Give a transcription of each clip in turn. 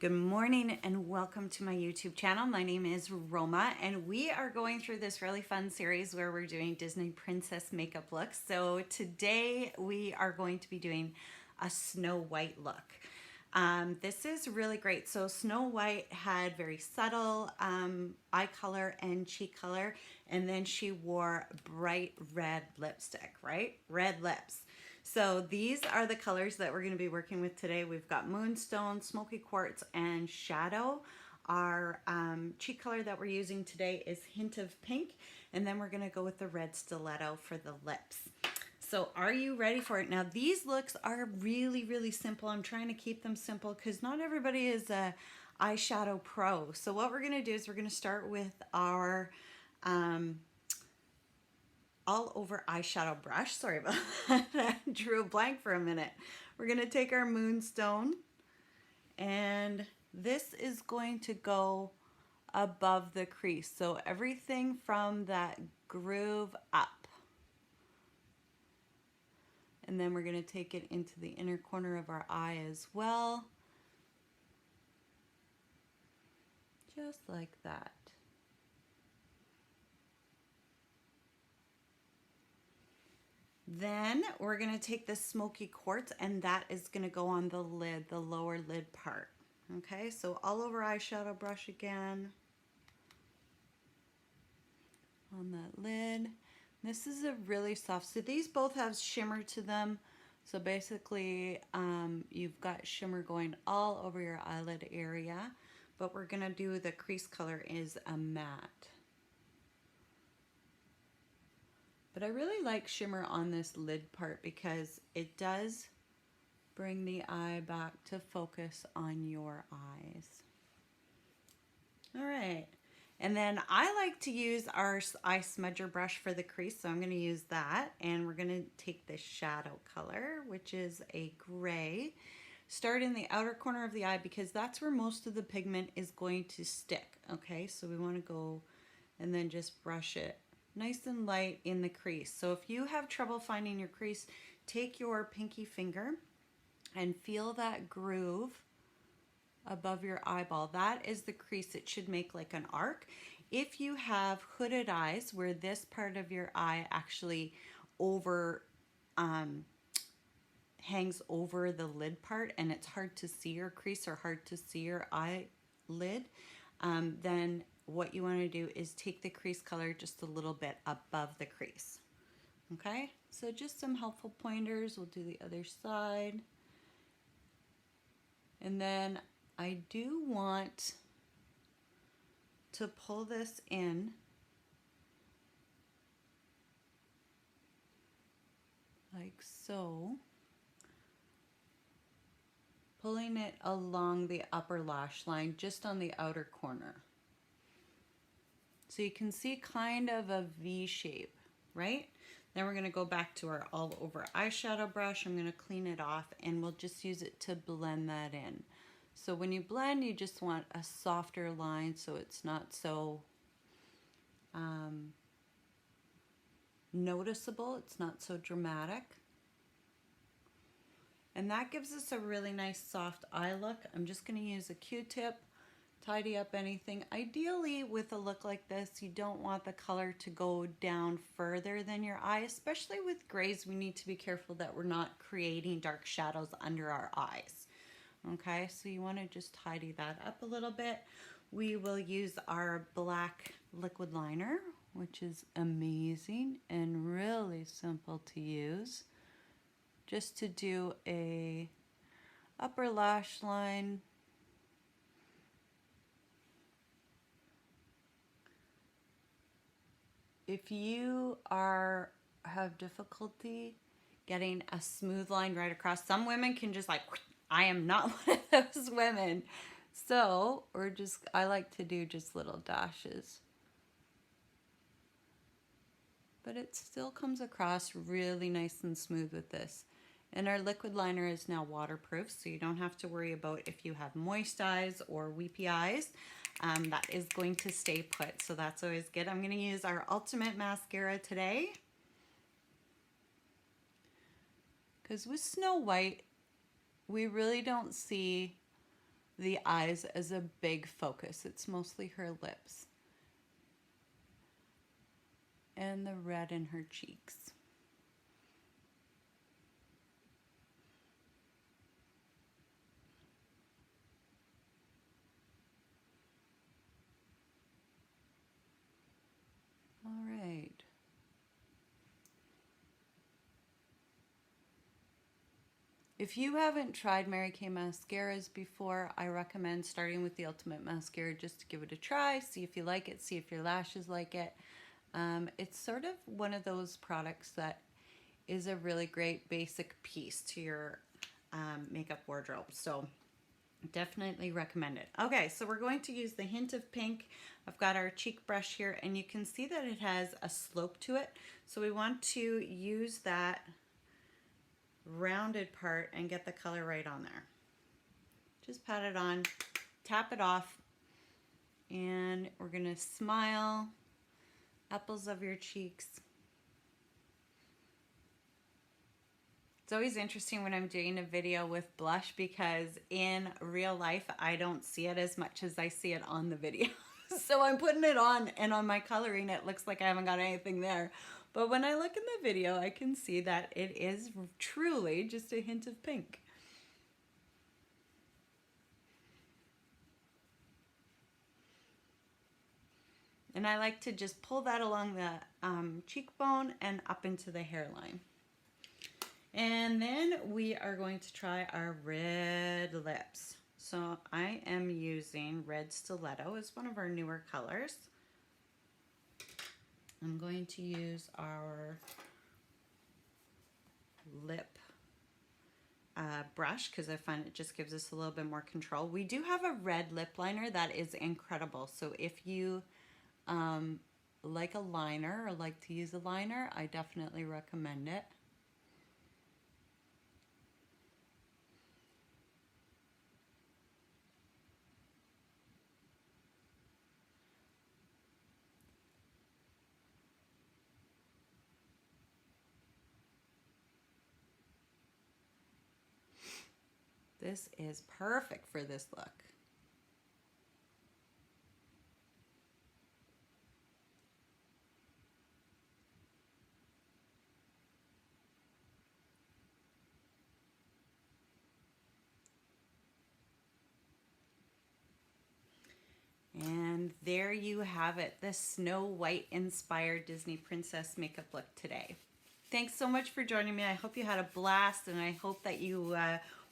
Good morning and welcome to my YouTube channel. My name is Roma and we are going through this really fun series where we're doing Disney princess makeup looks. So today we are going to be doing a Snow White look. This is really great. So Snow White had very subtle eye color and cheek color, and then she wore bright red lipstick, right? Red lips. So these are the colors that we're going to be working with today. We've got Moonstone, Smoky Quartz, and Shadow. Our cheek color that we're using today is Hint of Pink, and then we're going to go with the red stiletto for the lips. So are you ready for it? Now these looks are really simple. I'm trying to keep them simple because not everybody is a eyeshadow pro. So what we're going to do is we're going to start with our all over eyeshadow brush. Sorry about that. I drew a blank for a minute. We're going to take our Moonstone, and this is going to go above the crease. So everything from that groove up. And then we're going to take it into the inner corner of our eye as well. Just like that. Then we're going to take the Smoky Quartz, and that is going to go on the lid, the lower lid part. Okay, so all over eyeshadow brush again. On that lid. This is a really soft, so these both have shimmer to them. So basically you've got shimmer going all over your eyelid area, but we're gonna do the crease color is a matte. But I really like shimmer on this lid part because it does bring the eye back to focus on your eyes. All right. And then I like to use our eye smudger brush for the crease, so I'm going to use that. And we're going to take the shadow color, which is a gray. Start in the outer corner of the eye because that's where most of the pigment is going to stick. Okay, so we want to go and then just brush it nice and light in the crease. So if you have trouble finding your crease, take your pinky finger and feel that groove above your eyeball. That is the crease. It should make like an arc. If you have hooded eyes where this part of your eye actually hangs over the lid part and it's hard to see your crease or hard to see your eyelid, then what you want to do is take the crease color just a little bit above the crease. Okay, so just some helpful pointers. We'll do the other side. And then I do want to pull this in like so, pulling it along the upper lash line just on the outer corner. So you can see kind of a V shape, right? Then we're going to go back to our all over eyeshadow brush. I'm going to clean it off and we'll just use it to blend that in. So when you blend, you just want a softer line so it's not so noticeable, it's not so dramatic. And that gives us a really nice soft eye look. I'm just going to use a Q-tip, tidy up anything. Ideally with a look like this, you don't want the color to go down further than your eye, especially with grays. We need to be careful that we're not creating dark shadows under our eyes. Okay, so you want to just tidy that up a little bit. We will use our black liquid liner, which is amazing and really simple to use, just to do a upper lash line. If you have difficulty getting a smooth line right across, some women can just like, I am not one of those women. So, I like to do just little dashes. But it still comes across really nice and smooth with this. And our liquid liner is now waterproof, so you don't have to worry about if you have moist eyes or weepy eyes. That is going to stay put, so that's always good. I'm going to use our Ultimate Mascara today. Because with Snow White, we really don't see the eyes as a big focus. It's mostly her lips and the red in her cheeks. All right. If you haven't tried Mary Kay mascaras before, I recommend starting with the Ultimate Mascara just to give it a try, see if you like it, see if your lashes like it. It's sort of one of those products that is a really great basic piece to your makeup wardrobe. So definitely recommend it. Okay, so we're going to use the hint of pink. I've got our cheek brush here, and you can see that it has a slope to it. So we want to use that rounded part and get the color right on there. Just pat it on, tap it off, and we're gonna smile, apples of your cheeks. It's always interesting when I'm doing a video with blush because in real life I don't see it as much as I see it on the video. So I'm putting it on, and on my coloring it looks like I haven't got anything there. But when I look in the video, I can see that it is truly just a hint of pink. And I like to just pull that along the cheekbone and up into the hairline. And then we are going to try our red lips. So I am using Red Stiletto as one of our newer colors. I'm going to use our lip brush because I find it just gives us a little bit more control. We do have a red lip liner that is incredible. So if you like a liner or like to use a liner, I definitely recommend it. This is perfect for this look. And there you have it, the Snow White inspired Disney princess makeup look today. Thanks so much for joining me. I hope you had a blast, and I hope that you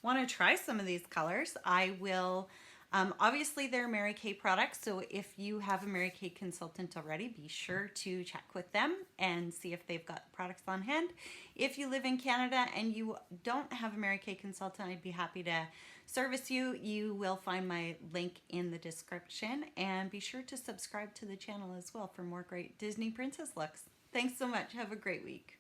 want to try some of these colors. I will, obviously they're Mary Kay products, so if you have a Mary Kay consultant already, be sure to check with them and see if they've got products on hand. If you live in Canada and you don't have a Mary Kay consultant, I'd be happy to service you. You will find my link in the description, and be sure to subscribe to the channel as well for more great Disney princess looks. Thanks so much. Have a great week.